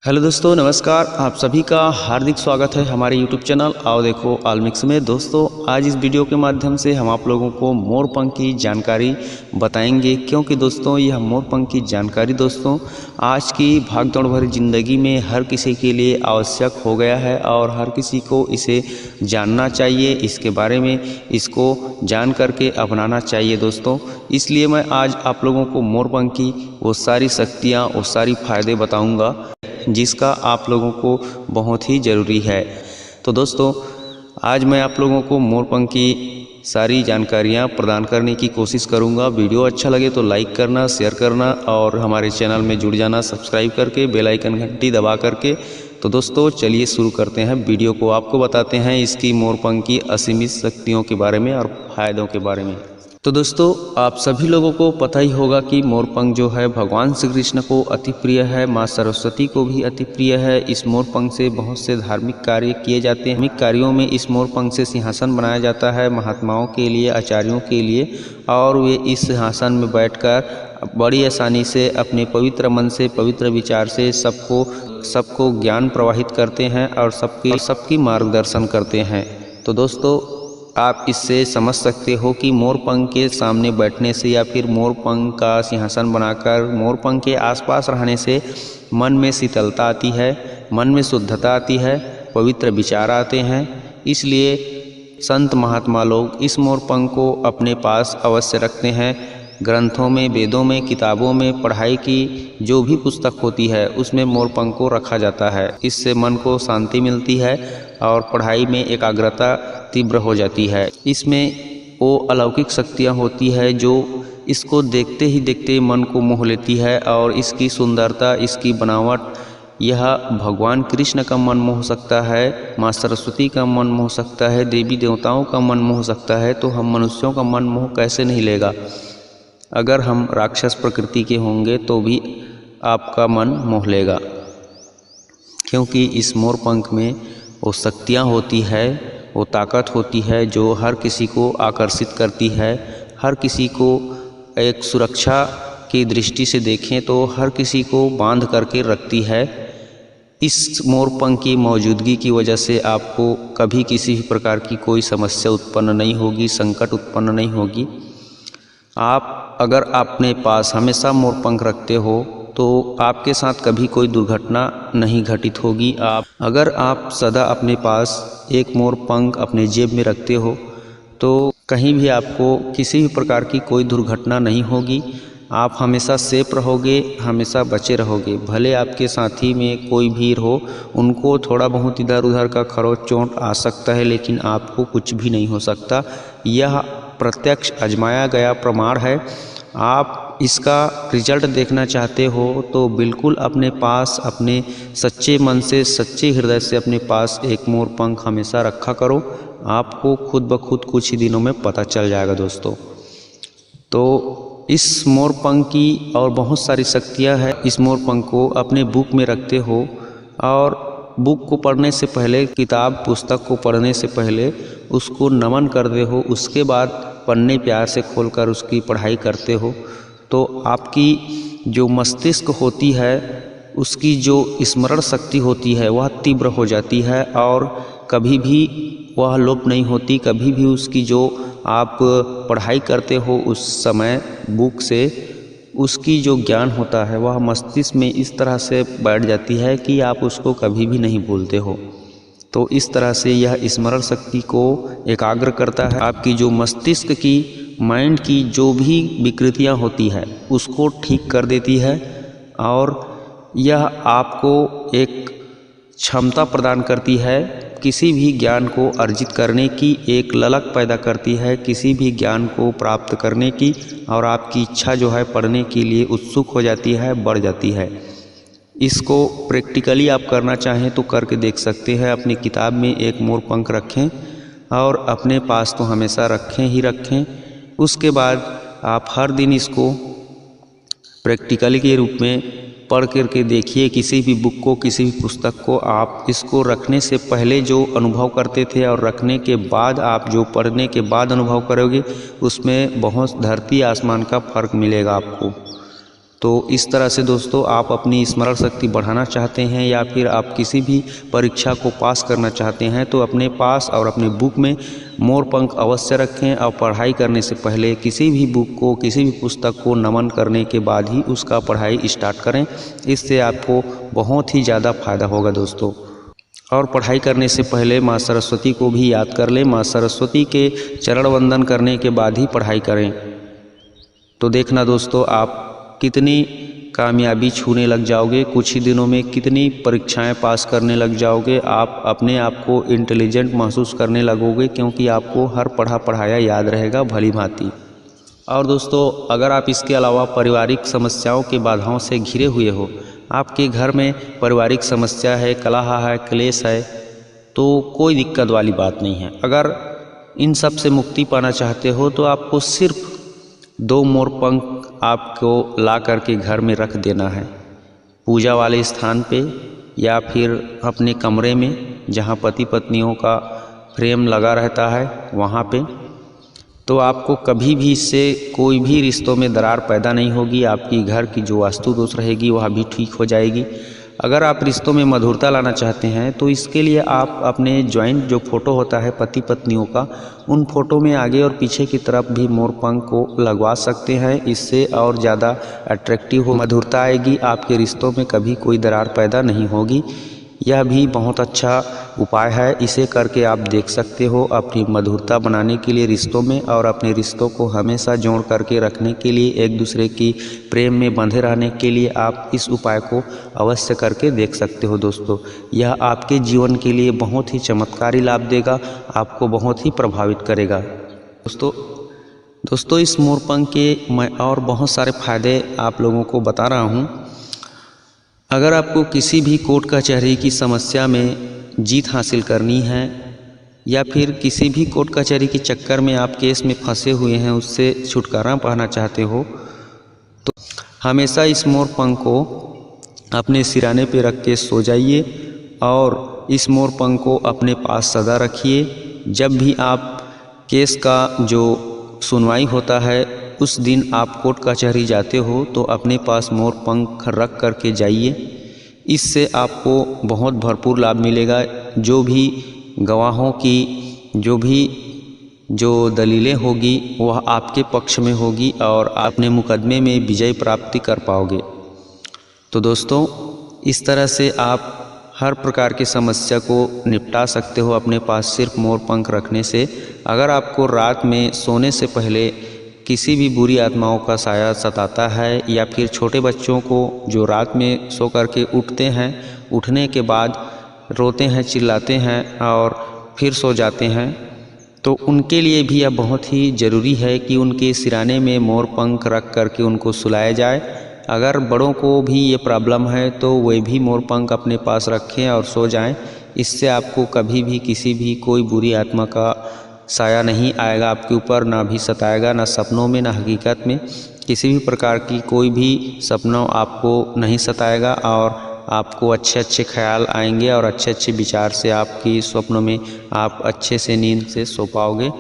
Hello दोस्तों, नमस्कार। आप सभी का हार्दिक स्वागत है हमारे यूट्यूब चैनल आओ देखो ऑल मिक्स में। दोस्तों, आज इस वीडियो के माध्यम से हम आप लोगों को मोरपंख की जानकारी बताएंगे, क्योंकि दोस्तों यह मोरपंख की जानकारी दोस्तों आज की भागदौड़ भरी ज़िंदगी में हर किसी के लिए आवश्यक हो गया है और हर किसी को इसे जानना चाहिए, इसके बारे में इसको जान करके अपनाना चाहिए दोस्तों। इसलिए मैं आज आप लोगों को मोरपंख की वो सारी शक्तियाँ, वो सारी फ़ायदे बताऊँगा जिसका आप लोगों को बहुत ही ज़रूरी है। तो दोस्तों, आज मैं आप लोगों को मोरपंख की सारी जानकारियाँ प्रदान करने की कोशिश करूँगा। वीडियो अच्छा लगे तो लाइक करना, शेयर करना और हमारे चैनल में जुड़ जाना सब्सक्राइब करके, बेल आइकन घंटी दबा करके। तो दोस्तों चलिए शुरू करते हैं वीडियो को। आपको बताते हैं इसकी मोरपंख की असीमित शक्तियों के बारे में और फायदों के बारे में। तो दोस्तों, आप सभी लोगों को पता ही होगा कि मोरपंख जो है भगवान श्री कृष्ण को अति प्रिय है, माँ सरस्वती को भी अति प्रिय है। इस मोरपंख से बहुत से धार्मिक कार्य किए जाते हैं। धार्मिक कार्यों में इस मोरपंख से सिंहासन बनाया जाता है महात्माओं के लिए, आचार्यों के लिए, और वे इस सिंहासन में बैठकर बड़ी आसानी से अपने पवित्र मन से, पवित्र विचार से सबको ज्ञान प्रवाहित करते हैं और सबकी मार्गदर्शन करते हैं। तो दोस्तों, आप इससे समझ सकते हो कि मोरपंख के सामने बैठने से या फिर मोरपंख का सिंहासन बनाकर मोरपंख के आसपास रहने से मन में शीतलता आती है, मन में शुद्धता आती है, पवित्र विचार आते हैं। इसलिए संत महात्मा लोग इस मोरपंख को अपने पास अवश्य रखते हैं। ग्रंथों में, वेदों में, किताबों में, पढ़ाई की जो भी पुस्तक होती है उसमें मोरपंख को रखा जाता है। इससे मन को शांति मिलती है और पढ़ाई में एकाग्रता तीव्र हो जाती है। इसमें वो अलौकिक शक्तियाँ होती है जो इसको देखते ही देखते मन को मोह लेती है, और इसकी सुंदरता, इसकी बनावट, यह भगवान कृष्ण का मन मोह सकता है, माँ सरस्वती का मन मोह सकता है, देवी देवताओं का मन मोह सकता है। तो हम मनुष्यों का मन मोह कैसे नहीं लेगा? अगर हम राक्षस प्रकृति के होंगे तो भी आपका मन मोह लेगा, क्योंकि इस मोरपंख में वो शक्तियाँ होती है, वो ताकत होती है जो हर किसी को आकर्षित करती है। हर किसी को एक सुरक्षा की दृष्टि से देखें तो हर किसी को बांध करके रखती है। इस मोरपंख की मौजूदगी की वजह से आपको कभी किसी भी प्रकार की कोई समस्या उत्पन्न नहीं होगी, संकट उत्पन्न नहीं होगी। अगर अपने पास हमेशा मोरपंख रखते हो तो आपके साथ कभी कोई दुर्घटना नहीं घटित होगी। अगर आप सदा अपने पास एक मोरपंख अपने जेब में रखते हो तो कहीं भी आपको किसी भी प्रकार की कोई दुर्घटना नहीं होगी। आप हमेशा सेफ रहोगे, हमेशा बचे रहोगे। भले आपके साथी में कोई भीड़ हो, उनको थोड़ा बहुत इधर उधर का खरोंच चोट आ सकता है, लेकिन आपको कुछ भी नहीं हो सकता। यह प्रत्यक्ष आजमाया गया प्रमाण है। आप इसका रिजल्ट देखना चाहते हो तो बिल्कुल अपने पास, अपने सच्चे मन से, सच्चे हृदय से अपने पास एक मोरपंख हमेशा रखा करो। आपको खुद ब खुद कुछ ही दिनों में पता चल जाएगा दोस्तों। तो इस मोरपंख की और बहुत सारी शक्तियाँ हैं। इस मोरपंख को अपने बुक में रखते हो और बुक को पढ़ने से पहले, किताब पुस्तक को पढ़ने से पहले उसको नमन करते हो, उसके बाद पन्ने प्यार से खोलकर उसकी पढ़ाई करते हो, तो आपकी जो मस्तिष्क होती है उसकी जो स्मरण शक्ति होती है वह तीव्र हो जाती है और कभी भी वह लोप नहीं होती। कभी भी उसकी जो आप पढ़ाई करते हो उस समय बुक से, उसकी जो ज्ञान होता है वह मस्तिष्क में इस तरह से बैठ जाती है कि आप उसको कभी भी नहीं भूलते हो। तो इस तरह से यह स्मरण शक्ति को एकाग्र करता है। आपकी जो मस्तिष्क की, माइंड की जो भी विकृतियां होती है उसको ठीक कर देती है, और यह आपको एक क्षमता प्रदान करती है किसी भी ज्ञान को अर्जित करने की, एक ललक पैदा करती है किसी भी ज्ञान को प्राप्त करने की, और आपकी इच्छा जो है पढ़ने के लिए उत्सुक हो जाती है, बढ़ जाती है। इसको प्रैक्टिकली आप करना चाहें तो करके देख सकते हैं। अपनी किताब में एक मोरपंख रखें और अपने पास तो हमेशा रखें ही रखें। उसके बाद आप हर दिन इसको प्रैक्टिकली के रूप में पढ़ करके देखिए। किसी भी बुक को, किसी भी पुस्तक को आप इसको रखने से पहले जो अनुभव करते थे और रखने के बाद आप जो पढ़ने के बाद अनुभव करोगे, उसमें बहुत धरती आसमान का फ़र्क मिलेगा आपको। तो इस तरह से दोस्तों आप अपनी स्मरण शक्ति बढ़ाना चाहते हैं या फिर आप किसी भी परीक्षा को पास करना चाहते हैं तो अपने पास और अपने बुक में मोर पंख अवश्य रखें और पढ़ाई करने से पहले किसी भी बुक को, किसी भी पुस्तक को नमन करने के बाद ही उसका पढ़ाई स्टार्ट करें। इससे आपको बहुत ही ज़्यादा फायदा होगा दोस्तों। और पढ़ाई करने से पहले माँ सरस्वती को भी याद कर लें। माँ सरस्वती के चरण वंदन करने के बाद ही पढ़ाई करें। तो देखना दोस्तों आप कितनी कामयाबी छूने लग जाओगे, कुछ ही दिनों में कितनी परीक्षाएं पास करने लग जाओगे। आप अपने आप को इंटेलिजेंट महसूस करने लगोगे क्योंकि आपको हर पढ़ा पढ़ाया याद रहेगा भली भांति। और दोस्तों अगर आप इसके अलावा पारिवारिक समस्याओं के बाधाओं से घिरे हुए हो, आपके घर में पारिवारिक समस्या है, कलह है, क्लेश है, तो कोई दिक्कत वाली बात नहीं है। अगर इन सब से मुक्ति पाना चाहते हो तो आपको सिर्फ 2 मोर पंख आपको ला करके घर में रख देना है, पूजा वाले स्थान पे या फिर अपने कमरे में जहाँ पति पत्नियों का फ्रेम लगा रहता है वहाँ पे। तो आपको कभी भी इससे कोई भी रिश्तों में दरार पैदा नहीं होगी। आपकी घर की जो वास्तु दोष रहेगी वह भी ठीक हो जाएगी। अगर आप रिश्तों में मधुरता लाना चाहते हैं तो इसके लिए आप अपने जॉइंट जो फ़ोटो होता है पति पत्नियों का, उन फोटो में आगे और पीछे की तरफ भी मोर पंख को लगवा सकते हैं। इससे और ज़्यादा अट्रैक्टिव हो, मधुरता आएगी, आपके रिश्तों में कभी कोई दरार पैदा नहीं होगी। यह भी बहुत अच्छा उपाय है, इसे करके आप देख सकते हो अपनी मधुरता बनाने के लिए रिश्तों में, और अपने रिश्तों को हमेशा जोड़ करके रखने के लिए, एक दूसरे की प्रेम में बंधे रहने के लिए आप इस उपाय को अवश्य करके देख सकते हो दोस्तों। यह आपके जीवन के लिए बहुत ही चमत्कारी लाभ देगा, आपको बहुत ही प्रभावित करेगा दोस्तों। इस मोर पंख के मैं और बहुत सारे फायदे आप लोगों को बता रहा हूँ। अगर आपको किसी भी कोर्ट कचहरी की समस्या में जीत हासिल करनी है या फिर किसी भी कोर्ट कचहरी के चक्कर में आप केस में फंसे हुए हैं, उससे छुटकारा पाना चाहते हो, तो हमेशा इस मोर पंख को अपने सिराने पे रख के सो जाइए और इस मोर पंख को अपने पास सदा रखिए। जब भी आप केस का जो सुनवाई होता है उस दिन आप कोर्ट कचहरी जाते हो तो अपने पास मोर पंख रख करके जाइए। इससे आपको बहुत भरपूर लाभ मिलेगा। जो भी गवाहों की जो दलीलें होगी वह आपके पक्ष में होगी और अपने मुकदमे में विजय प्राप्ति कर पाओगे। तो दोस्तों इस तरह से आप हर प्रकार की समस्या को निपटा सकते हो अपने पास सिर्फ मोर पंख रखने से। अगर आपको रात में सोने से पहले किसी भी बुरी आत्माओं का साया सताता है या फिर छोटे बच्चों को जो रात में सो करके उठते हैं, उठने के बाद रोते हैं, चिल्लाते हैं और फिर सो जाते हैं, तो उनके लिए भी यह बहुत ही ज़रूरी है कि उनके सिराने में मोर पंख रख करके उनको सुलाया जाए। अगर बड़ों को भी ये प्रॉब्लम है तो वे भी मोर पंख अपने पास रखें और सो जाएं। इससे आपको कभी भी किसी भी कोई बुरी आत्मा का साया नहीं आएगा आपके ऊपर, ना भी सताएगा, ना सपनों में ना हकीकत में। किसी भी प्रकार की कोई भी सपनों आपको नहीं सताएगा और आपको अच्छे अच्छे ख्याल आएंगे और अच्छे अच्छे विचार से आपकी स्वप्नों में आप अच्छे से नींद से सो पाओगे।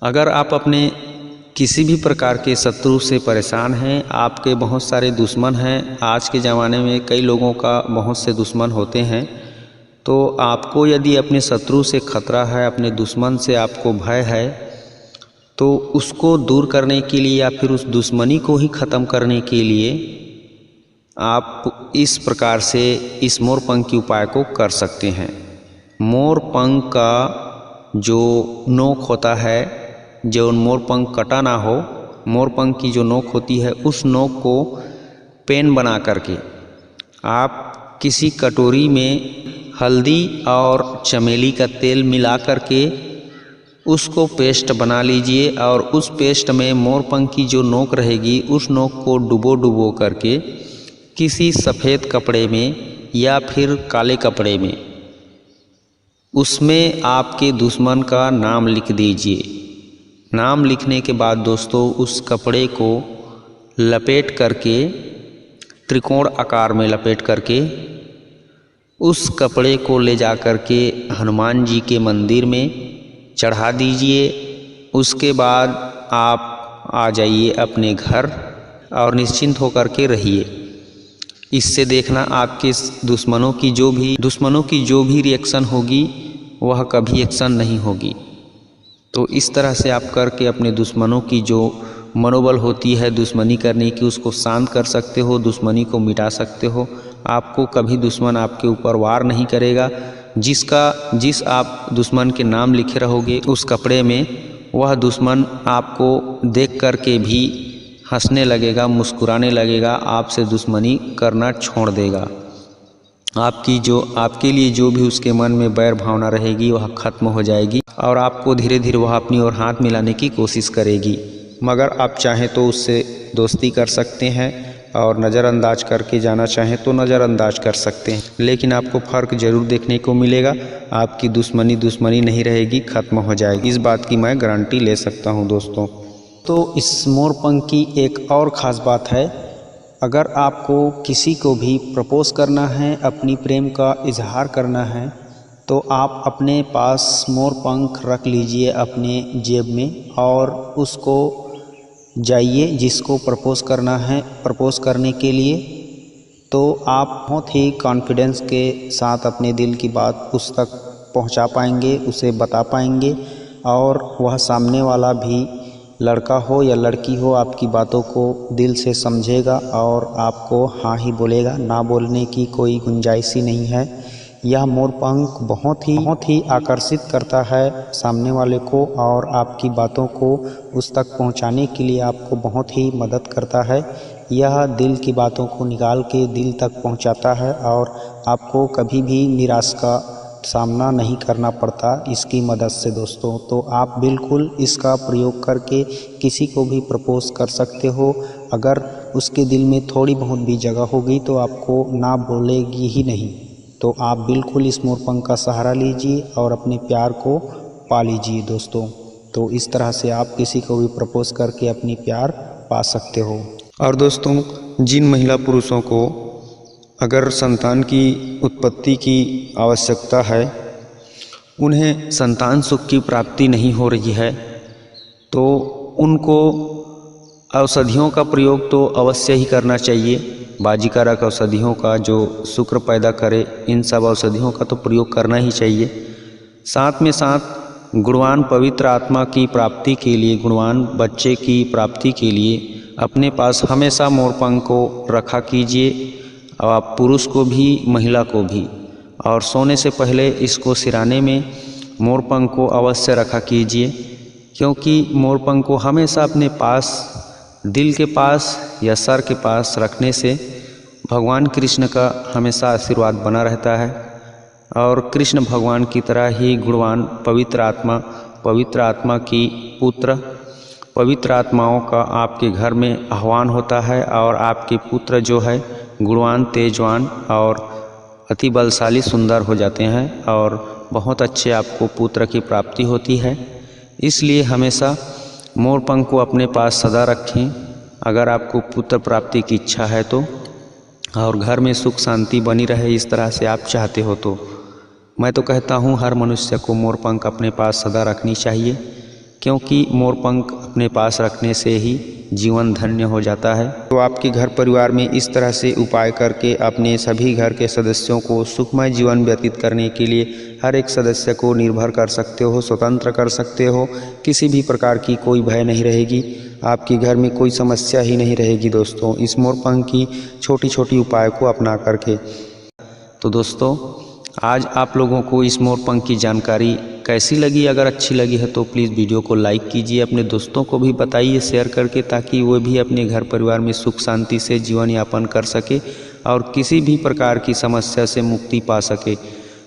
अगर आप अपने किसी भी प्रकार के शत्रु से परेशान हैं, आपके बहुत सारे दुश्मन हैं, आज के ज़माने में कई लोगों का बहुत से दुश्मन होते हैं, तो आपको यदि अपने शत्रु से खतरा है, अपने दुश्मन से आपको भय है, तो उसको दूर करने के लिए या फिर उस दुश्मनी को ही ख़त्म करने के लिए आप इस प्रकार से इस मोर पंख के उपाय को कर सकते हैं। मोर पंख का जो नोक होता है, जो मोर पंख कटा ना हो, मोर पंख की जो नोक होती है उस नोक को पेन बना करके आप किसी कटोरी में हल्दी और चमेली का तेल मिला करके उसको पेस्ट बना लीजिए और उस पेस्ट में मोर पंख की जो नोक रहेगी उस नोक को डुबो करके किसी सफ़ेद कपड़े में या फिर काले कपड़े में उसमें आपके दुश्मन का नाम लिख दीजिए। नाम लिखने के बाद दोस्तों उस कपड़े को लपेट करके, त्रिकोण आकार में लपेट करके उस कपड़े को ले जा कर के हनुमान जी के मंदिर में चढ़ा दीजिए। उसके बाद आप आ जाइए अपने घर और निश्चिंत होकर के रहिए। इससे देखना आपके दुश्मनों की जो भी रिएक्शन होगी वह कभी एक्शन नहीं होगी। तो इस तरह से आप करके अपने दुश्मनों की जो मनोबल होती है दुश्मनी करने की उसको शांत कर सकते हो, दुश्मनी को मिटा सकते हो। आपको कभी दुश्मन आपके ऊपर वार नहीं करेगा। जिस आप दुश्मन के नाम लिखे रहोगे उस कपड़े में, वह दुश्मन आपको देख कर के भी हंसने लगेगा, मुस्कुराने लगेगा, आपसे दुश्मनी करना छोड़ देगा। आपके लिए जो भी उसके मन में बैर भावना रहेगी वह खत्म हो जाएगी और आपको धीरे धीरे वह अपनी ओर हाथ मिलाने की कोशिश करेगी। मगर आप चाहें तो उससे दोस्ती कर सकते हैं और नज़रअंदाज करके जाना चाहें तो नज़रअंदाज कर सकते हैं, लेकिन आपको फ़र्क ज़रूर देखने को मिलेगा। आपकी दुश्मनी नहीं रहेगी, ख़त्म हो जाएगी। इस बात की मैं गारंटी ले सकता हूं दोस्तों। तो इस मोरपंख की एक और ख़ास बात है, अगर आपको किसी को भी प्रपोज़ करना है, अपनी प्रेम का इजहार करना है, तो आप अपने पास मोरपंख रख लीजिए अपने जेब में और उसको जाइए जिसको प्रपोज़ करना है, प्रपोज़ करने के लिए तो आप बहुत ही कॉन्फिडेंस के साथ अपने दिल की बात उस तक पहुंचा पाएंगे, उसे बता पाएंगे और वह सामने वाला भी लड़का हो या लड़की हो आपकी बातों को दिल से समझेगा और आपको हाँ ही बोलेगा, ना बोलने की कोई गुंजाइश ही नहीं है। यह मोरपंख बहुत ही आकर्षित करता है सामने वाले को और आपकी बातों को उस तक पहुंचाने के लिए आपको बहुत ही मदद करता है। यह दिल की बातों को निकाल के दिल तक पहुंचाता है और आपको कभी भी निराश का सामना नहीं करना पड़ता इसकी मदद से दोस्तों। तो आप बिल्कुल इसका प्रयोग करके किसी को भी प्रपोज़ कर सकते हो। अगर उसके दिल में थोड़ी बहुत भी जगह होगी तो आपको ना बोलेगी ही नहीं। तो आप बिल्कुल इस मोरपंख का सहारा लीजिए और अपने प्यार को पा लीजिए दोस्तों। तो इस तरह से आप किसी को भी प्रपोज़ करके अपनी प्यार पा सकते हो। और दोस्तों, जिन महिला पुरुषों को अगर संतान की उत्पत्ति की आवश्यकता है, उन्हें संतान सुख की प्राप्ति नहीं हो रही है, तो उनको औषधियों का प्रयोग तो अवश्य ही करना चाहिए। बाजीकारक औषधियों का जो शुक्र पैदा करे, इन सब औषधियों का तो प्रयोग करना ही चाहिए। साथ में साथ गुणवान पवित्र आत्मा की प्राप्ति के लिए, गुणवान बच्चे की प्राप्ति के लिए अपने पास हमेशा मोरपंख को रखा कीजिए, आप पुरुष को भी महिला को भी। और सोने से पहले इसको सिराने में मोरपंख को अवश्य रखा कीजिए, क्योंकि मोरपंख को हमेशा अपने पास दिल के पास या सर के पास रखने से भगवान कृष्ण का हमेशा आशीर्वाद बना रहता है और कृष्ण भगवान की तरह ही गुणवान पवित्र आत्मा की पुत्र, पवित्र आत्माओं का आपके घर में आह्वान होता है और आपके पुत्र जो है गुणवान, तेजवान और अति बलशाली, सुंदर हो जाते हैं और बहुत अच्छे आपको पुत्र की प्राप्ति होती है। इसलिए हमेशा मोरपंख को अपने पास सदा रखें अगर आपको पुत्र प्राप्ति की इच्छा है तो, और घर में सुख शांति बनी रहे इस तरह से आप चाहते हो तो। मैं तो कहता हूँ हर मनुष्य को मोरपंख अपने पास सदा रखनी चाहिए, क्योंकि मोरपंख अपने पास रखने से ही जीवन धन्य हो जाता है। तो आपके घर परिवार में इस तरह से उपाय करके अपने सभी घर के सदस्यों को सुखमय जीवन व्यतीत करने के लिए हर एक सदस्य को निर्भर कर सकते हो, स्वतंत्र कर सकते हो। किसी भी प्रकार की कोई भय नहीं रहेगी, आपके घर में कोई समस्या ही नहीं रहेगी दोस्तों, इस मोरपंख की छोटी छोटी उपाय को अपना करके। तो दोस्तों, आज आप लोगों को इस मोरपंख की जानकारी कैसी लगी? अगर अच्छी लगी है तो प्लीज़ वीडियो को लाइक कीजिए, अपने दोस्तों को भी बताइए शेयर करके, ताकि वो भी अपने घर परिवार में सुख शांति से जीवन यापन कर सके और किसी भी प्रकार की समस्या से मुक्ति पा सके।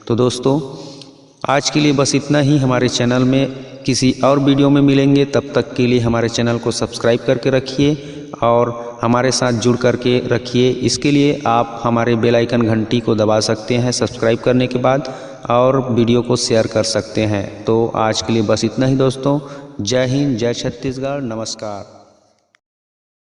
तो दोस्तों, आज के लिए बस इतना ही। हमारे चैनल में किसी और वीडियो में मिलेंगे, तब तक के लिए हमारे चैनल को सब्सक्राइब करके रखिए और हमारे साथ जुड़ करके रखिए। इसके लिए आप हमारे बेल आइकन घंटी को दबा सकते हैं सब्सक्राइब करने के बाद, और वीडियो को शेयर कर सकते हैं। तो आज के लिए बस इतना ही दोस्तों। जय हिंद, जय छत्तीसगढ़, नमस्कार।